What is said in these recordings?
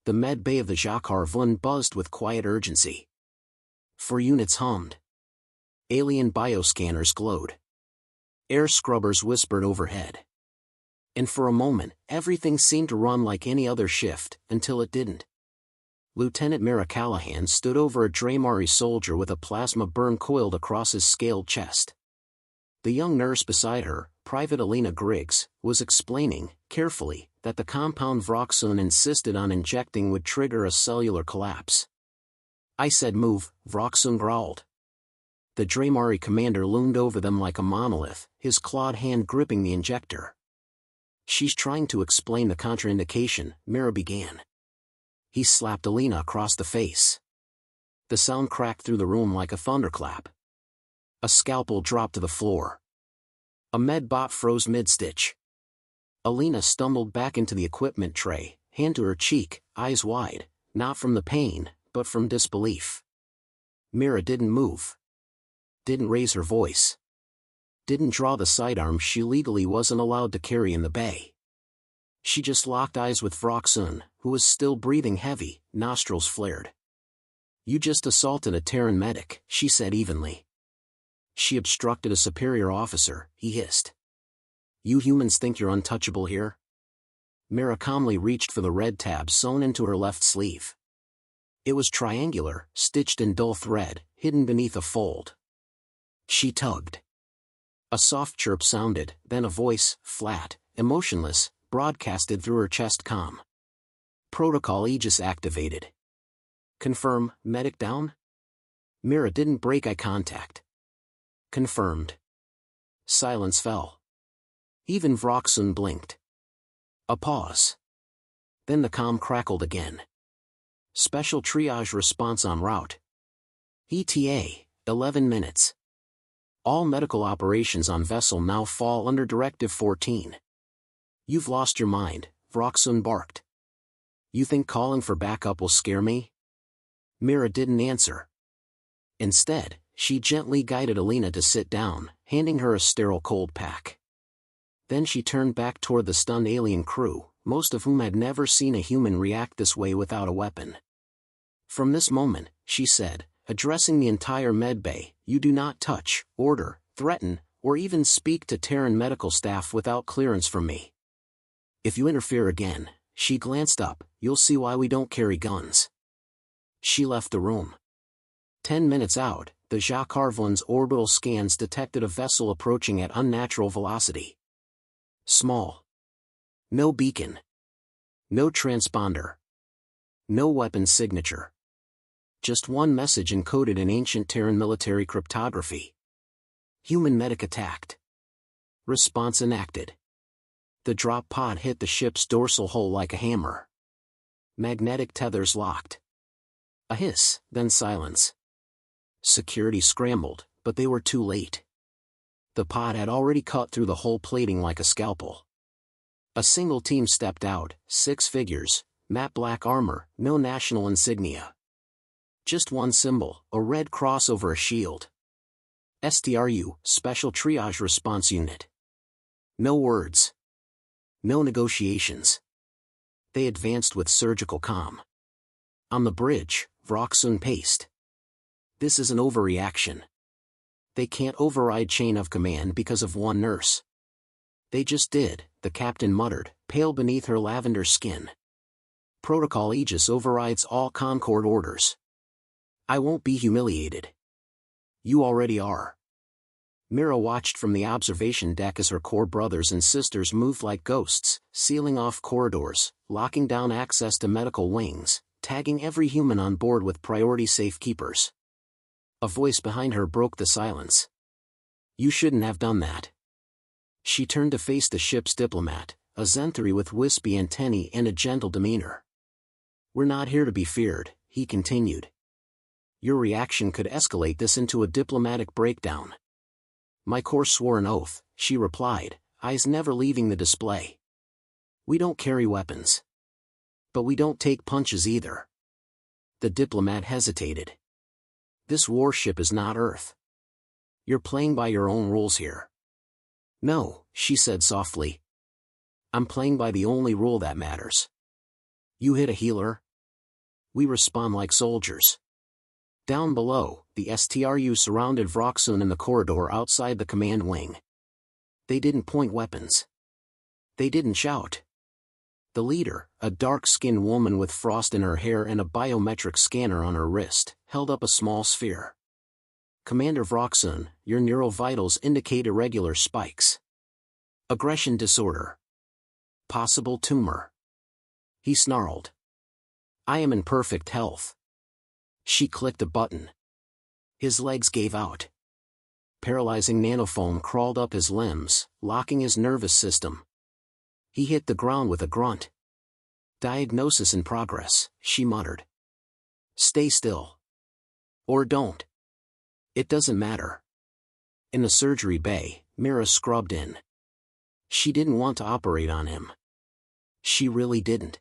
The med bay of the Jacques buzzed with quiet urgency. 4 units hummed. Alien bioscanners glowed. Air scrubbers whispered overhead. And for a moment, everything seemed to run like any other shift, until it didn't. Lieutenant Mira Callahan stood over a Draymari soldier with a plasma burn coiled across his scaled chest. The young nurse beside her, Private Alina Griggs, was explaining, carefully, that the compound Vroxun insisted on injecting would trigger a cellular collapse. I said move, Vroxun growled. The Draymari commander loomed over them like a monolith, his clawed hand gripping the injector. She's trying to explain the contraindication, Mira began. He slapped Alina across the face. The sound cracked through the room like a thunderclap. A scalpel dropped to the floor. A medbot froze mid-stitch. Alina stumbled back into the equipment tray, hand to her cheek, eyes wide, not from the pain, but from disbelief. Mira didn't move. Didn't raise her voice. Didn't draw the sidearm she legally wasn't allowed to carry in the bay. She just locked eyes with Vroxun, who was still breathing heavy, nostrils flared. You just assaulted a Terran medic, she said evenly. She obstructed a superior officer, he hissed. You humans think you're untouchable here? Mira calmly reached for the red tab sewn into her left sleeve. It was triangular, stitched in dull thread, hidden beneath a fold. She tugged. A soft chirp sounded, then a voice, flat, emotionless, broadcasted through her chest comm. Protocol Aegis activated. Confirm, medic down? Mira didn't break eye contact. Confirmed. Silence fell. Even Vroxun blinked. A pause. Then the comm crackled again. Special triage response en route. ETA, 11 minutes. All medical operations on vessel now fall under Directive 14. You've lost your mind, Vroxun barked. You think calling for backup will scare me? Mira didn't answer. Instead, she gently guided Alina to sit down, handing her a sterile cold pack. Then she turned back toward the stunned alien crew, most of whom had never seen a human react this way without a weapon. From this moment, she said, addressing the entire medbay, you do not touch, order, threaten, or even speak to Terran medical staff without clearance from me. If you interfere again, she glanced up, you'll see why we don't carry guns. She left the room. 10 minutes out, the Jacques orbital scans detected a vessel approaching at unnatural velocity. Small. No beacon. No transponder. No weapon signature. Just one message encoded in ancient Terran military cryptography. Human medic attacked. Response enacted. The drop pod hit the ship's dorsal hull like a hammer. Magnetic tethers locked. A hiss, then silence. Security scrambled, but they were too late. The pod had already cut through the hull plating like a scalpel. A single team stepped out, 6 figures, matte black armor, no national insignia. Just one symbol, a red cross over a shield. STRU, Special Triage Response Unit. No words. No negotiations. They advanced with surgical calm. On the bridge, Vroxun paced. This is an overreaction. They can't override chain of command because of one nurse. They just did, the captain muttered, pale beneath her lavender skin. Protocol Aegis overrides all Concord orders. I won't be humiliated. You already are. Mira watched from the observation deck as her core brothers and sisters moved like ghosts, sealing off corridors, locking down access to medical wings, tagging every human on board with priority safekeepers. A voice behind her broke the silence. You shouldn't have done that. She turned to face the ship's diplomat, a Zenthari with wispy antennae and a gentle demeanor. We're not here to be feared, he continued. Your reaction could escalate this into a diplomatic breakdown. My corps swore an oath, she replied, eyes never leaving the display. We don't carry weapons. But we don't take punches either. The diplomat hesitated. This warship is not Earth. You're playing by your own rules here. No, she said softly. I'm playing by the only rule that matters. You hit a healer, We respond like soldiers. Down below, the STRU surrounded Vroxun in the corridor outside the command wing. They didn't point weapons. They didn't shout. The leader, a dark-skinned woman with frost in her hair and a biometric scanner on her wrist, held up a small sphere. Commander Vroxun, your neural vitals indicate irregular spikes. Aggression disorder. Possible tumor. He snarled. I am in perfect health. She clicked a button. His legs gave out. Paralyzing nanofoam crawled up his limbs, locking his nervous system. He hit the ground with a grunt. Diagnosis in progress, she muttered. Stay still. Or don't. It doesn't matter. In the surgery bay, Mira scrubbed in. She didn't want to operate on him. She really didn't.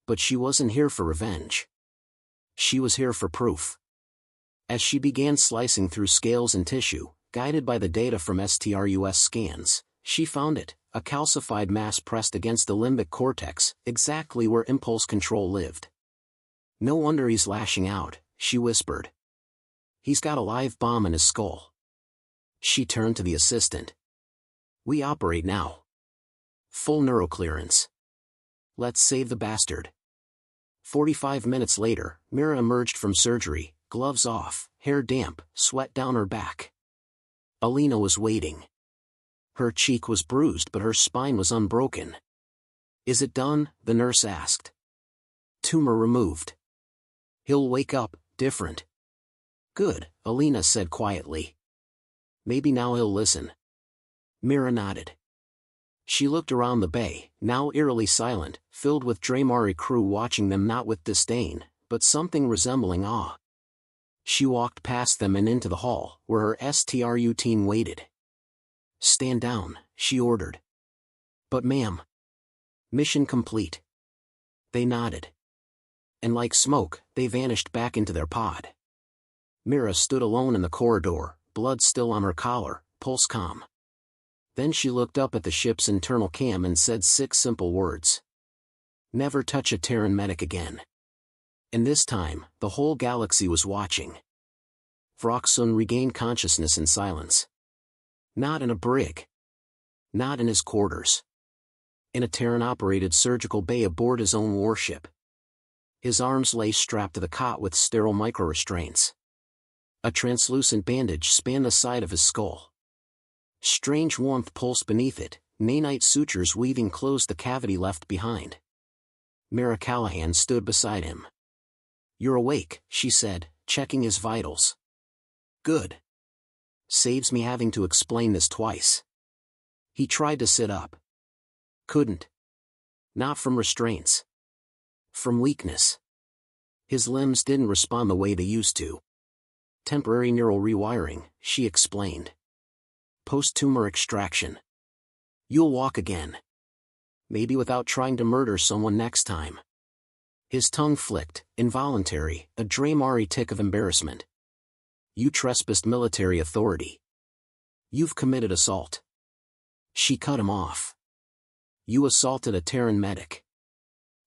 But she wasn't here for revenge. She was here for proof. As she began slicing through scales and tissue, guided by the data from STRUS scans, she found it, a calcified mass pressed against the limbic cortex, exactly where impulse control lived. No wonder he's lashing out, she whispered. He's got a live bomb in his skull. She turned to the assistant. We operate now. Full neuroclearance. Let's save the bastard. 45 minutes later, Mira emerged from surgery, gloves off, hair damp, sweat down her back. Alina was waiting. Her cheek was bruised but her spine was unbroken. Is it done? The nurse asked. Tumor removed. He'll wake up, different. Good, Alina said quietly. Maybe now he'll listen. Mira nodded. She looked around the bay, now eerily silent, filled with Draymari crew watching them not with disdain, but something resembling awe. She walked past them and into the hall, where her STRU team waited. Stand down, she ordered. But ma'am. Mission complete. They nodded. And like smoke, they vanished back into their pod. Mira stood alone in the corridor, blood still on her collar, pulse calm. Then she looked up at the ship's internal cam and said 6 simple words. Never touch a Terran medic again. And this time, the whole galaxy was watching. Vroxun regained consciousness in silence. Not in a brig. Not in his quarters. In a Terran-operated surgical bay aboard his own warship. His arms lay strapped to the cot with sterile micro-restraints. A translucent bandage spanned the side of his skull. Strange warmth pulsed beneath it, nanite sutures weaving closed the cavity left behind. Mira Callahan stood beside him. You're awake, she said, checking his vitals. Good. Saves me having to explain this twice. He tried to sit up. Couldn't. Not from restraints. From weakness. His limbs didn't respond the way they used to. Temporary neural rewiring, she explained. Post-tumor extraction. You'll walk again. Maybe without trying to murder someone next time. His tongue flicked, involuntary, a Draymari tick of embarrassment. You trespassed military authority. You've committed assault. She cut him off. You assaulted a Terran medic.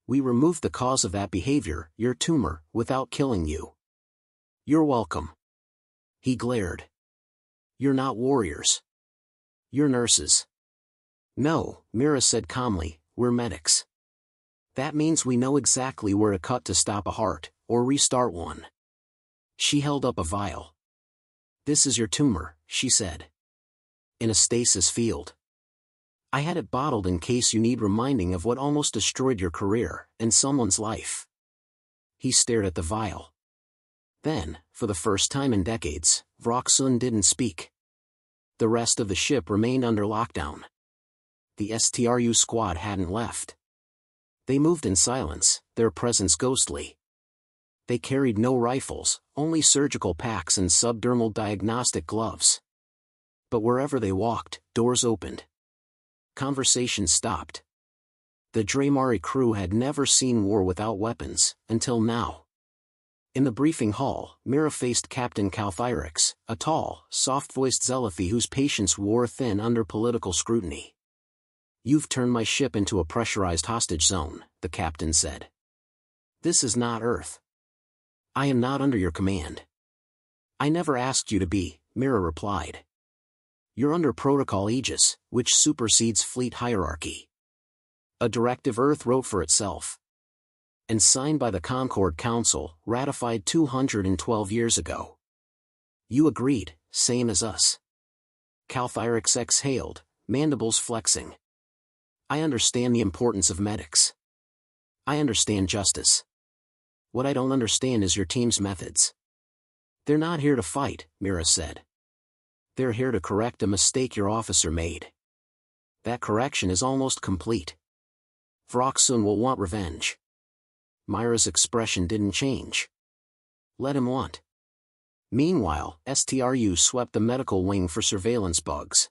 We removed the cause of that behavior, your tumor, without killing you. You're welcome. He glared. You're not warriors. You're nurses. No, Mira said calmly, we're medics. That means we know exactly where to cut to stop a heart, or restart one. She held up a vial. This is your tumor, she said. In a stasis field. I had it bottled in case you need reminding of what almost destroyed your career, and someone's life. He stared at the vial. Then, for the first time in decades, Vroxun didn't speak. The rest of the ship remained under lockdown. The STRU squad hadn't left. They moved in silence, their presence ghostly. They carried no rifles, only surgical packs and subdermal diagnostic gloves. But wherever they walked, doors opened. Conversation stopped. The Draymari crew had never seen war without weapons, until now. In the briefing hall, Mira faced Captain Calthyrix, a tall, soft-voiced Zealothi whose patience wore thin under political scrutiny. You've turned my ship into a pressurized hostage zone, the captain said. This is not Earth. I am not under your command. I never asked you to be, Mira replied. You're under Protocol Aegis, which supersedes fleet hierarchy. A directive Earth wrote for itself. And signed by the Concord Council, ratified 212 years ago. You agreed, same as us. Calthyrix exhaled, mandibles flexing. I understand the importance of medics. I understand justice. What I don't understand is your team's methods. They're not here to fight, Mira said. They're here to correct a mistake your officer made. That correction is almost complete. Vroxun will want revenge. Mira's expression didn't change. Let him want. Meanwhile, STRU swept the medical wing for surveillance bugs.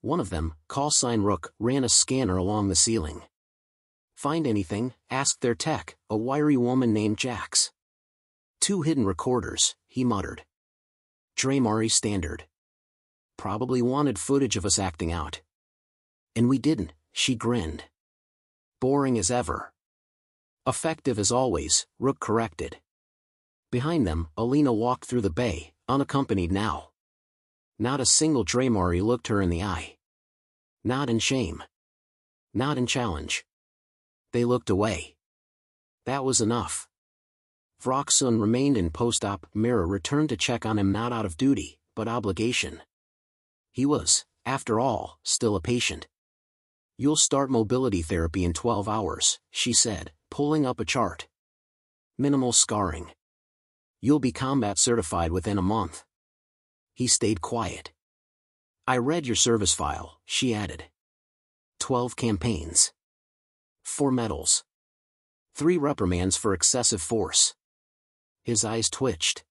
One of them, callsign Rook, ran a scanner along the ceiling. Find anything? Asked their tech, a wiry woman named Jax. 2 hidden recorders, he muttered. Draymari standard. Probably wanted footage of us acting out. And we didn't, she grinned. Boring as ever. Effective as always, Rook corrected. Behind them, Alina walked through the bay, unaccompanied now. Not a single Draymari looked her in the eye. Not in shame. Not in challenge. They looked away. That was enough. Vroxun remained in post-op. Mira returned to check on him not out of duty, but obligation. He was, after all, still a patient. You'll start mobility therapy in 12 hours, she said, pulling up a chart. Minimal scarring. You'll be combat certified within a month. He stayed quiet. I read your service file, she added. 12 campaigns. 4 medals. 3 reprimands for excessive force. His eyes twitched.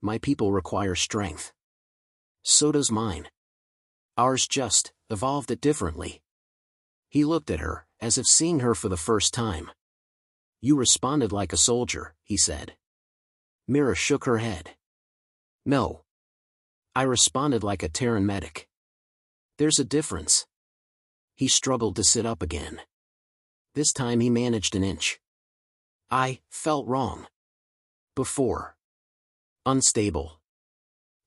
My people require strength. So does mine. Ours just evolved it differently. He looked at her, as if seeing her for the first time. You responded like a soldier, he said. Mira shook her head. No. I responded like a Terran medic. There's a difference. He struggled to sit up again. This time he managed an inch. I felt wrong. Before. Unstable.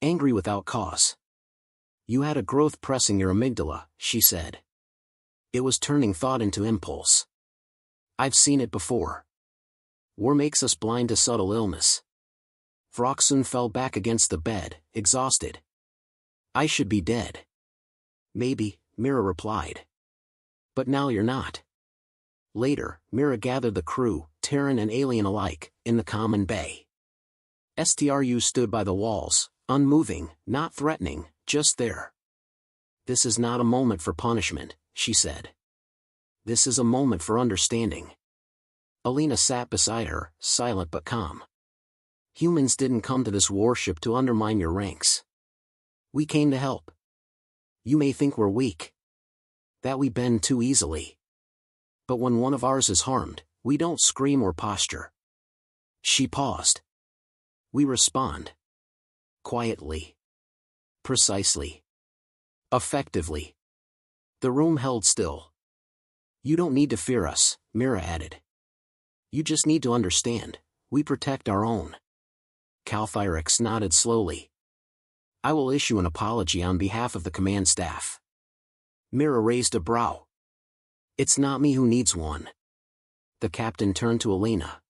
Angry without cause. You had a growth pressing your amygdala, she said. It was turning thought into impulse. I've seen it before. War makes us blind to subtle illness. Vroxun fell back against the bed, exhausted. I should be dead. Maybe, Mira replied. But now you're not. Later, Mira gathered the crew, Terran and alien alike, in the common bay. STRU stood by the walls, unmoving, not threatening, just there. This is not a moment for punishment, she said. This is a moment for understanding. Alina sat beside her, silent but calm. Humans didn't come to this warship to undermine your ranks. We came to help. You may think we're weak. That we bend too easily. But when one of ours is harmed, we don't scream or posture. She paused. We respond. Quietly. Precisely. Effectively. The room held still. You don't need to fear us, Mira added. You just need to understand, we protect our own. Calthyrix nodded slowly. I will issue an apology on behalf of the command staff. Mira raised a brow. It's not me who needs one. The captain turned to Alina.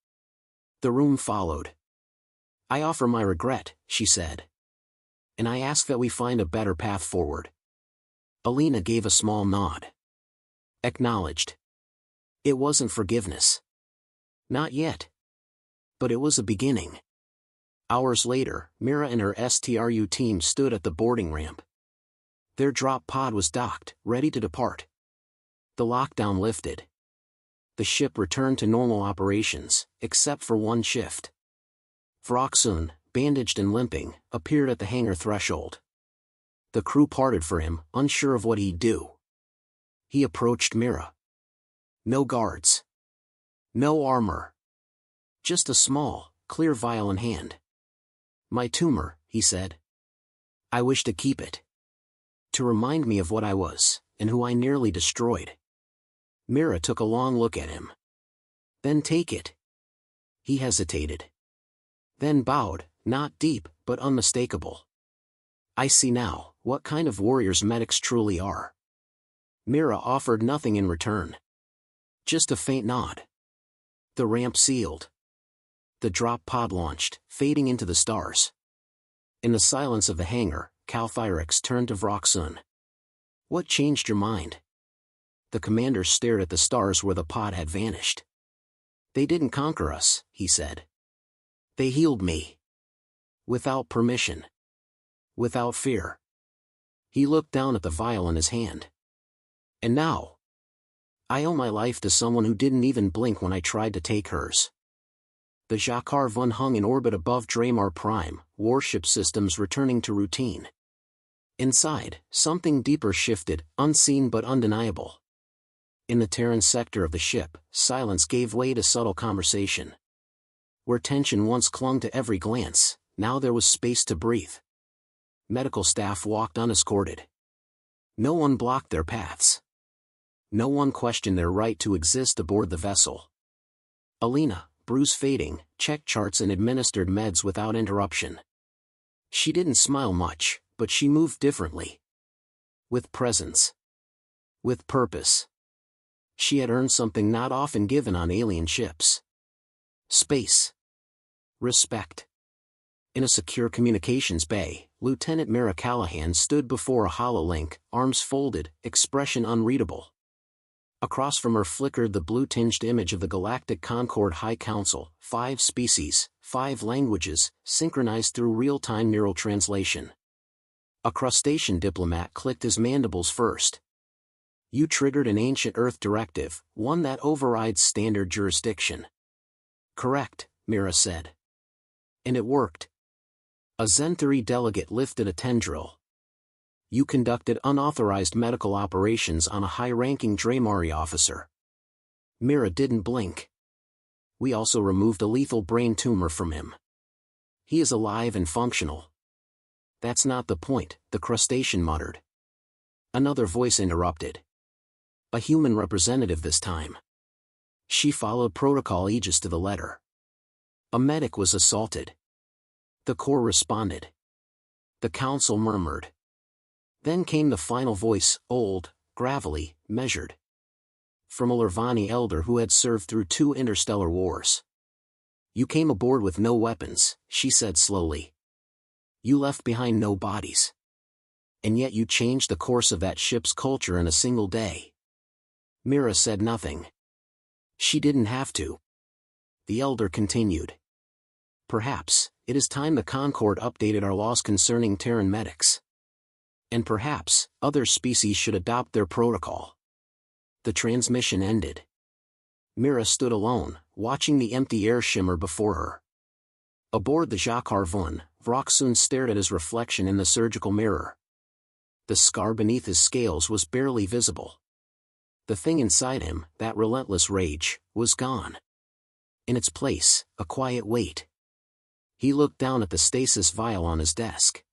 The room followed. I offer my regret, she said. And I ask that we find a better path forward. Alina gave a small nod. Acknowledged. It wasn't forgiveness. Not yet. But it was a beginning. Hours later, Mira and her STRU team stood at the boarding ramp. Their drop pod was docked, ready to depart. The lockdown lifted. The ship returned to normal operations, except for one shift. Vroxun, bandaged and limping, appeared at the hangar threshold. The crew parted for him, unsure of what he'd do. He approached Mira. No guards. No armor. Just a small, clear vial in hand. My tumor, he said. I wish to keep it. To remind me of what I was, and who I nearly destroyed. Mira took a long look at him. Then take it. He hesitated. Then bowed, not deep, but unmistakable. I see now what kind of warriors medics truly are. Mira offered nothing in return. Just a faint nod. The ramp sealed. The drop pod launched, fading into the stars. In the silence of the hangar, Calthyrix turned to Vroxun. What changed your mind? The commander stared at the stars where the pod had vanished. They didn't conquer us, he said. They healed me. Without permission. Without fear. He looked down at the vial in his hand. And now? I owe my life to someone who didn't even blink when I tried to take hers. The Jakar Vun hung in orbit above Draymar Prime, warship systems returning to routine. Inside, something deeper shifted, unseen but undeniable. In the Terran sector of the ship, silence gave way to subtle conversation. Where tension once clung to every glance, now there was space to breathe. Medical staff walked unescorted. No one blocked their paths. No one questioned their right to exist aboard the vessel. Alina, bruise fading, checked charts and administered meds without interruption. She didn't smile much, but she moved differently. With presence. With purpose. She had earned something not often given on alien ships. Space. Respect. In a secure communications bay, Lieutenant Mira Callahan stood before a hololink, arms folded, expression unreadable. Across from her flickered the blue-tinged image of the Galactic Concord High Council, 5 species, 5 languages, synchronized through real-time neural translation. A crustacean diplomat clicked his mandibles first. You triggered an ancient Earth directive, one that overrides standard jurisdiction. Correct, Mira said. And it worked. A Zenthuri delegate lifted a tendril. You conducted unauthorized medical operations on a high-ranking Draymari officer. Mira didn't blink. We also removed a lethal brain tumor from him. He is alive and functional. That's not the point, the crustacean muttered. Another voice interrupted. A human representative this time. She followed Protocol Aegis to the letter. A medic was assaulted. The Corps responded. The council murmured. Then came the final voice, old, gravelly, measured. From a Lurvani elder who had served through 2 interstellar wars. You came aboard with no weapons, she said slowly. You left behind no bodies. And yet you changed the course of that ship's culture in a single day. Mira said nothing. She didn't have to. The elder continued. Perhaps, it is time the Concord updated our laws concerning Terran medics. And perhaps, other species should adopt their protocol. The transmission ended. Mira stood alone, watching the empty air shimmer before her. Aboard the Jakar Vun, Vroxun stared at his reflection in the surgical mirror. The scar beneath his scales was barely visible. The thing inside him, that relentless rage, was gone. In its place, a quiet weight. He looked down at the stasis vial on his desk.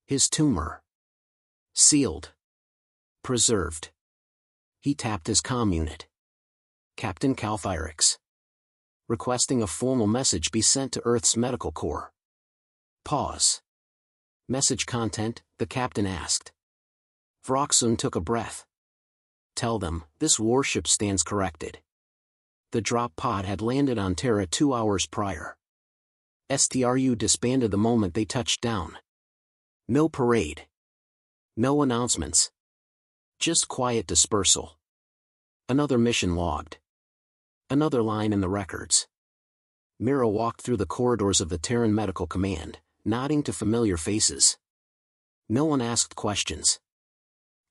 His tumor. Sealed. Preserved. He tapped his comm unit. Captain Calthyrix. Requesting a formal message be sent to Earth's Medical Corps. Pause. Message content, the captain asked. Vroxun took a breath. Tell them, this warship stands corrected. The drop pod had landed on Terra 2 hours prior. STRU disbanded the moment they touched down. No parade. No announcements. Just quiet dispersal. Another mission logged. Another line in the records. Mira walked through the corridors of the Terran Medical Command, nodding to familiar faces. No one asked questions.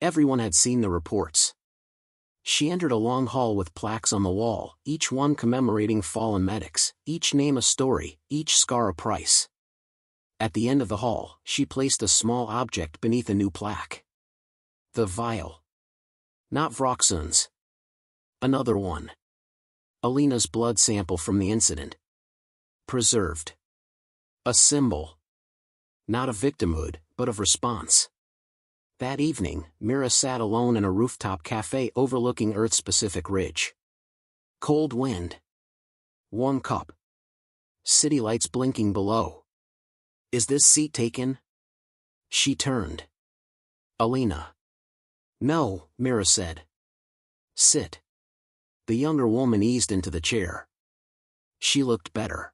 Everyone had seen the reports. She entered a long hall with plaques on the wall, each one commemorating fallen medics, each name a story, each scar a price. At the end of the hall, she placed a small object beneath a new plaque. The vial. Not Vroxun's. Another one. Alina's blood sample from the incident. Preserved. A symbol. Not of victimhood, but of response. That evening, Mira sat alone in a rooftop cafe overlooking Earth's Pacific Ridge. Cold wind. Warm cup. City lights blinking below. Is this seat taken? She turned. Alina. No, Mira said. Sit. The younger woman eased into the chair. She looked better.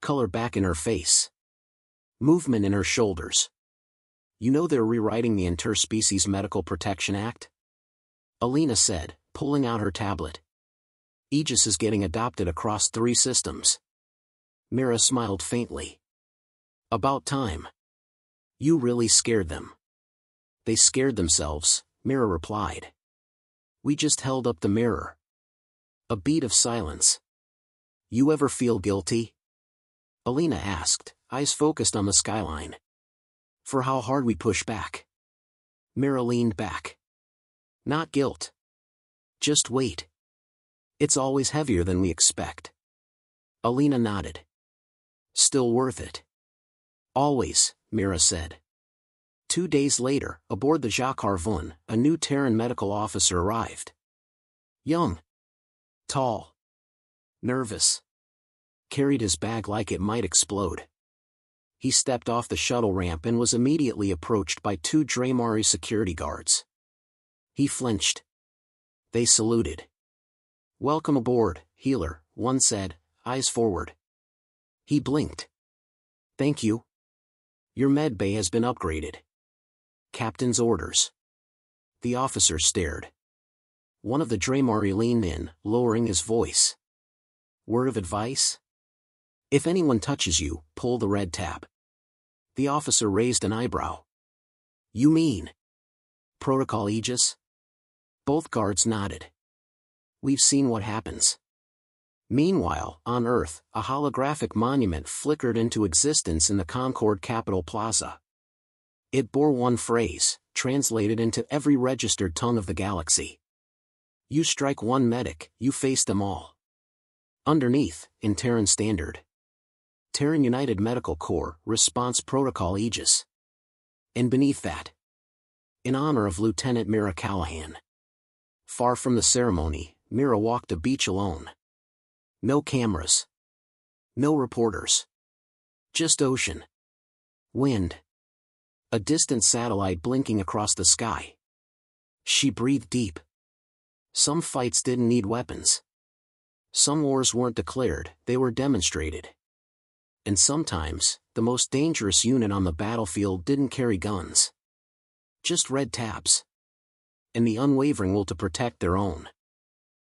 Color back in her face. Movement in her shoulders. You know they're rewriting the Interspecies Medical Protection Act? Alina said, pulling out her tablet. Aegis is getting adopted across 3 systems. Mira smiled faintly. About time. You really scared them. They scared themselves, Mira replied. We just held up the mirror. A beat of silence. You ever feel guilty? Alina asked, eyes focused on the skyline. For how hard we push back. Mira leaned back. Not guilt. Just weight. It's always heavier than we expect. Alina nodded. Still worth it. Always, Mira said. 2 days later, aboard the Jakar Vun, a new Terran medical officer arrived. Young. Tall. Nervous. Carried his bag like it might explode. He stepped off the shuttle ramp and was immediately approached by 2 Draymari security guards. He flinched. They saluted. Welcome aboard, healer, one said, eyes forward. He blinked. Thank you. Your med bay has been upgraded. Captain's orders. The officer stared. One of the Draymari leaned in, lowering his voice. Word of advice? If anyone touches you, pull the red tab. The officer raised an eyebrow. You mean? Protocol Aegis? Both guards nodded. We've seen what happens. Meanwhile, on Earth, a holographic monument flickered into existence in the Concord Capitol Plaza. It bore one phrase, translated into every registered tongue of the galaxy. You strike one medic, you face them all. Underneath, in Terran Standard. Terran United Medical Corps, Response Protocol Aegis. And beneath that, in honor of Lieutenant Mira Callahan. Far from the ceremony, Mira walked the beach alone. No cameras. No reporters. Just ocean. Wind. A distant satellite blinking across the sky. She breathed deep. Some fights didn't need weapons. Some wars weren't declared, they were demonstrated. And sometimes, the most dangerous unit on the battlefield didn't carry guns. Just red tabs. And the unwavering will to protect their own.